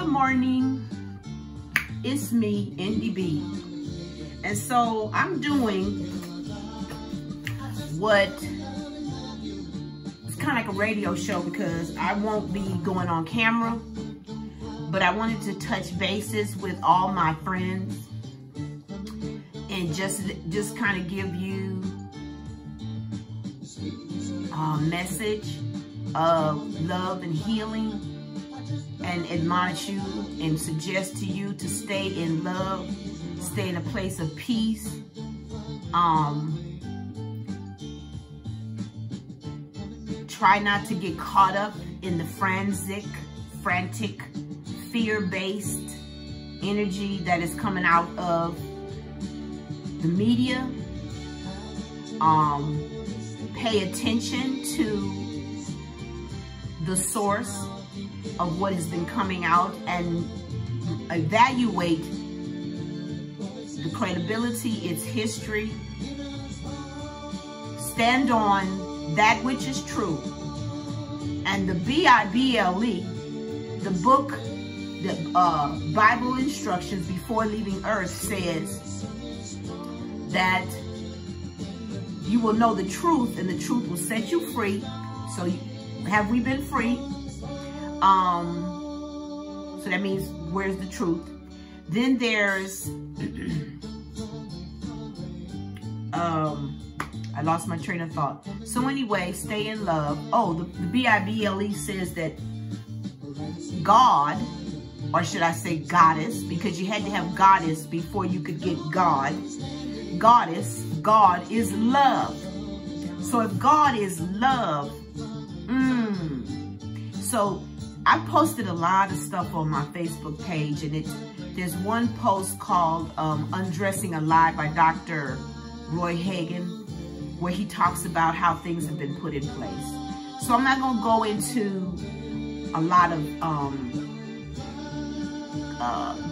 Good morning. It's me, NDB. And so I'm doing what it's kind of like a radio show because I won't be going on camera, but I wanted to touch bases with all my friends and just kind of give you a message of love and healing, and admonish you and suggest to you to stay in love, stay in a place of peace. Try not to get caught up in the frantic, fear-based energy that is coming out of the media. Pay attention to the source of what has been coming out and evaluate the credibility, its history. Stand on that which is true. And the Bible, the book, the Bible instructions before leaving earth says that you will know the truth and the truth will set you free. So have we been free? So that means, where's the truth? Then there's, I lost my train of thought. So anyway, stay in love. Oh, the Bible says that God, or should I say goddess, because you had to have goddess before you could get God. Goddess, God is love. So if God is love, so I posted a lot of stuff on my Facebook page, and there's one post called Undressing a Lie by Dr. Roy Hagan, where he talks about how things have been put in place. So I'm not going to go into a lot of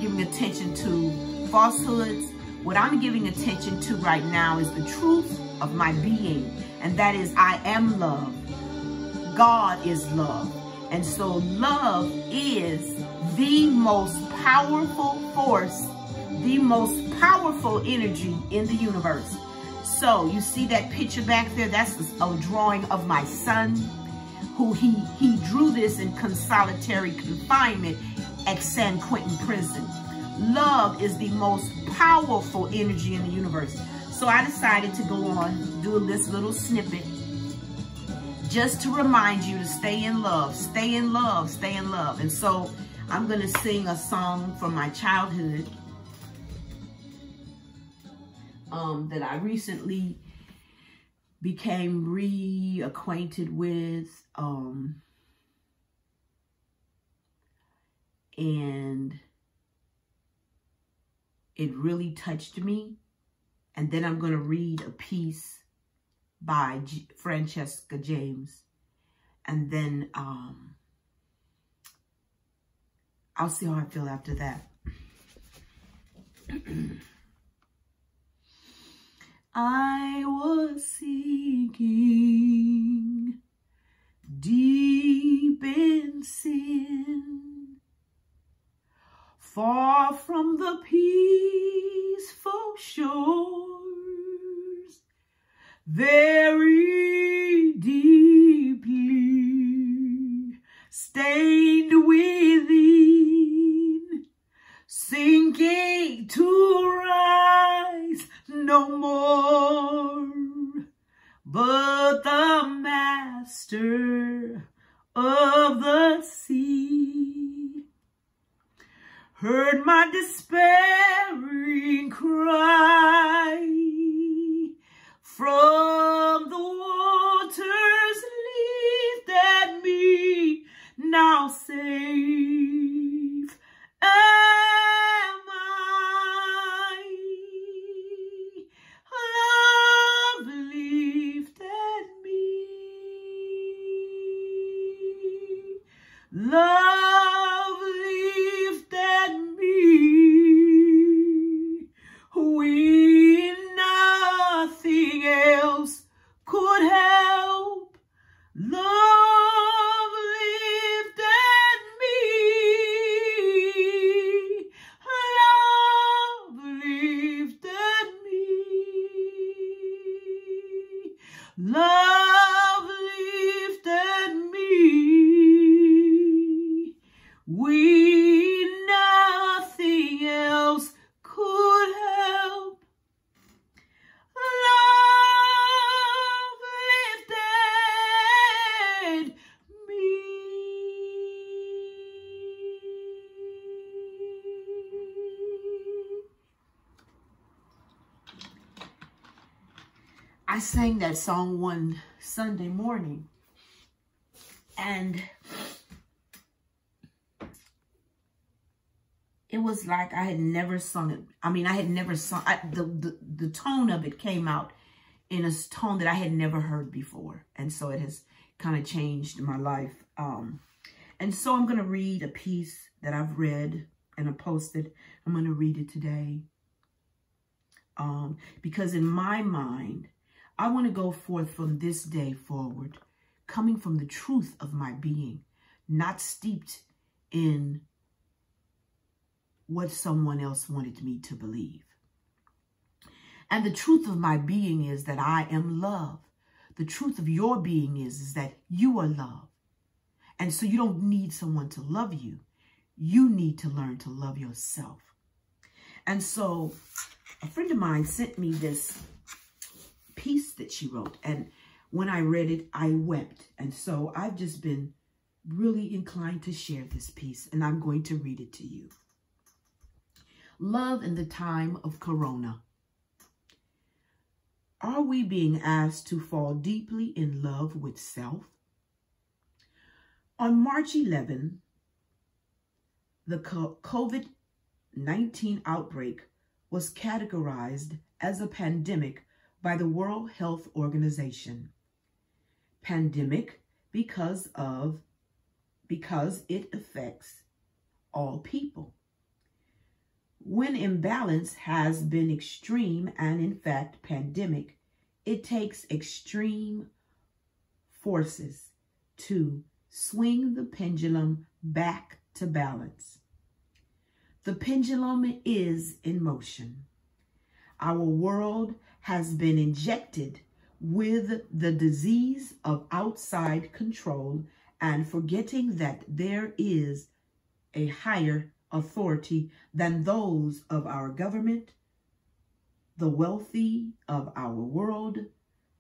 giving attention to falsehoods. What I'm giving attention to right now is the truth of my being, and that is I am love. God is love. And so love is the most powerful force, the most powerful energy in the universe. So you see that picture back there? That's a drawing of my son, who he drew this in solitary confinement at San Quentin prison. Love is the most powerful energy in the universe. So I decided to go on, do this little snippet, just to remind you to stay in love, stay in love, stay in love. And so I'm going to sing a song from my childhood that I recently became reacquainted with. And it really touched me. And then I'm going to read a piece by Francesca James. And then I'll see how I feel after that. I was sinking deep in sin, far from the peaceful shores, very deeply stained within, sinking to rise no more. But the master of the sea heard my despairing cry. From the waters lifted me, now safe am I. Love lifted me. Love lifted me. When nothing else could help, love lifted me. Love lifted me. We nothing else could help. Love lifted me. I sang that song one Sunday morning, and it was like I had never sung it. I mean, I had never sung, the tone of it came out in a tone that I had never heard before. And so it has kind of changed my life. And so I'm going to read a piece that I've read and I posted. I'm going to read it today. Because in my mind, I want to go forth from this day forward, coming from the truth of my being, not steeped in what someone else wanted me to believe. And the truth of my being is that I am love. The truth of your being is that you are love. And so you don't need someone to love you. You need to learn to love yourself. And so a friend of mine sent me this piece that she wrote. And when I read it, I wept. And so I've just been really inclined to share this piece. And I'm going to read it to you. Love in the time of Corona. Are we being asked to fall deeply in love with self? On March 11, the COVID-19 outbreak was categorized as a pandemic by the World Health Organization. Pandemic because it affects all people. When imbalance has been extreme and in fact pandemic, it takes extreme forces to swing the pendulum back to balance. The pendulum is in motion. Our world has been injected with the disease of outside control and forgetting that there is a higher authority than those of our government, the wealthy of our world,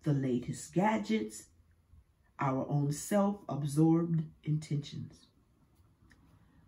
the latest gadgets, our own self-absorbed intentions.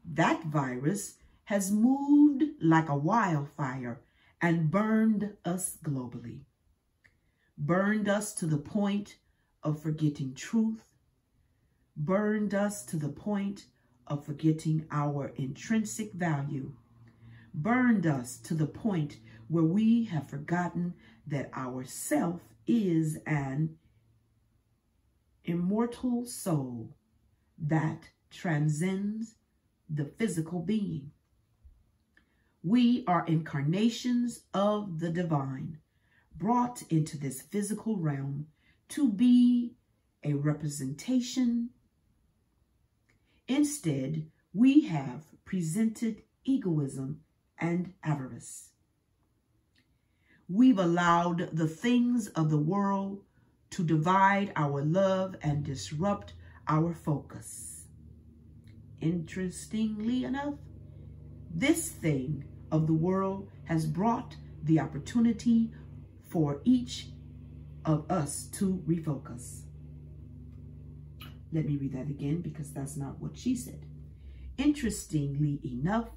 That virus has moved like a wildfire and burned us globally, burned us to the point of forgetting truth, burned us to the point of forgetting our intrinsic value, burned us to the point where we have forgotten that our self is an immortal soul that transcends the physical being. We are incarnations of the divine, brought into this physical realm to be a representation. Instead, we have presented egoism and avarice. We've allowed the things of the world to divide our love and disrupt our focus. Interestingly enough, this thing of the world has brought the opportunity for each of us to refocus. Let me read that again because that's not what she said. Interestingly enough,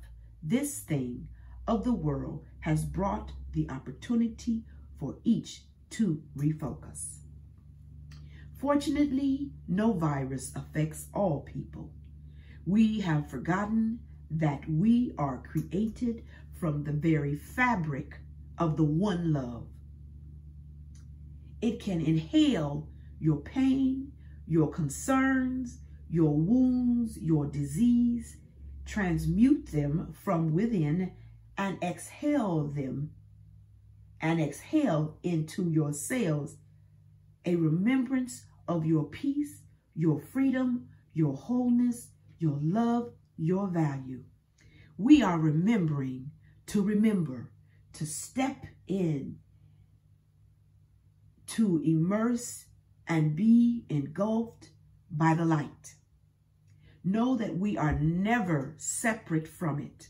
this thing of the world has brought the opportunity for each to refocus. Fortunately, no virus affects all people. We have forgotten that we are created from the very fabric of the one love. It can inhale your pain, your concerns, your wounds, your disease, transmute them from within and exhale them and exhale into your cells a remembrance of your peace, your freedom, your wholeness, your love, your value. We are remembering to remember to step in, to immerse and be engulfed by the light. Know that we are never separate from it.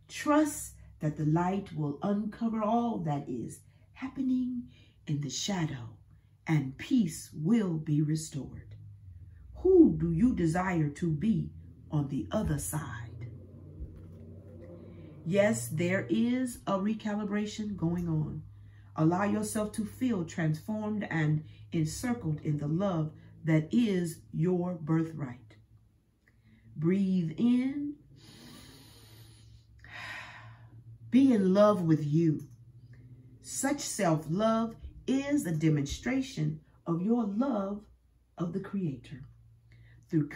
Trust that the light will uncover all that is happening in the shadow, and peace will be restored. Who do you desire to be on the other side? Yes, there is a recalibration going on. Allow yourself to feel transformed and encircled in the love that is your birthright. Breathe in. Be in love with you. Such self-love is a demonstration of your love of the Creator. Through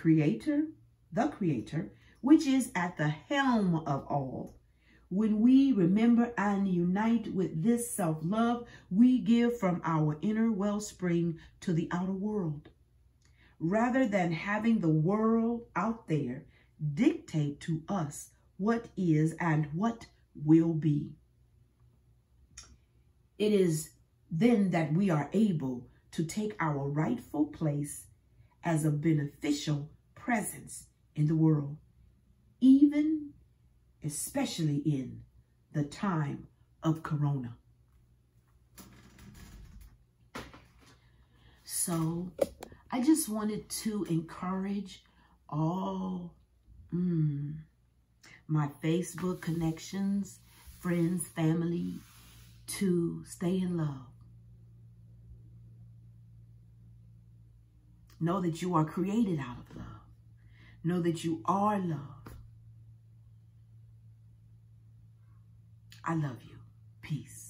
the Creator, which is at the helm of all. When we remember and unite with this self-love, we give from our inner wellspring to the outer world. Rather than having the world out there dictate to us what is and what will be. It is then that we are able to take our rightful place as a beneficial presence in the world, especially in the time of Corona. So I just wanted to encourage all my Facebook connections, friends, family, to stay in love. Know that you are created out of love. Know that you are love. I love you. Peace.